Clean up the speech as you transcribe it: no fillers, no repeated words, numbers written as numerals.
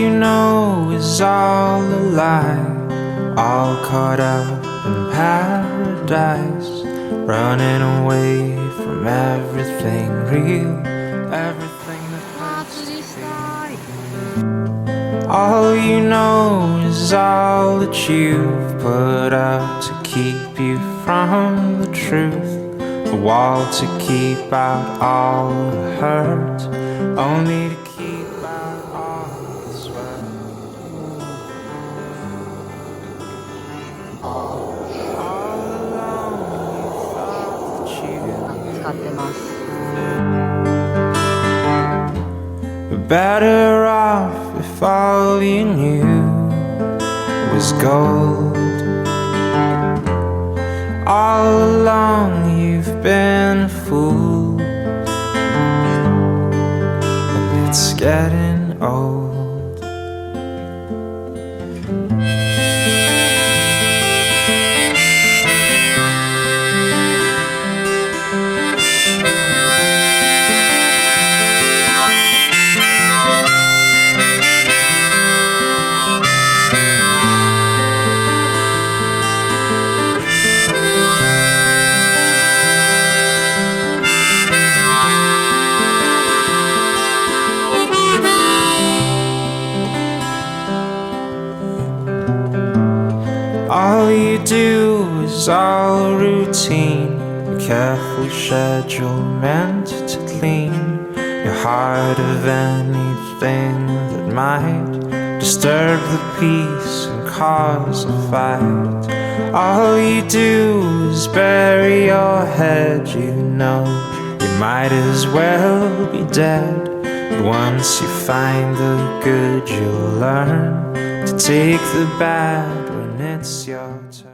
you know is all a lie, all caught up in paradise, running away from everything real, everything that all you know is all that you've put up to keep you from the truth, a wall to keep out all the hurt, only to keep out all the sweat. All alone you thought that you were better off if all you knew was gold. All along you've been a fool, and it's getting old. All you do is all routine, a careful schedule meant to clean your heart of anything that might disturb the peace and cause a fight. All you do is bury your head, you know you might as well be dead. But once you find the good, you'll learn to take the bad when it's your turn.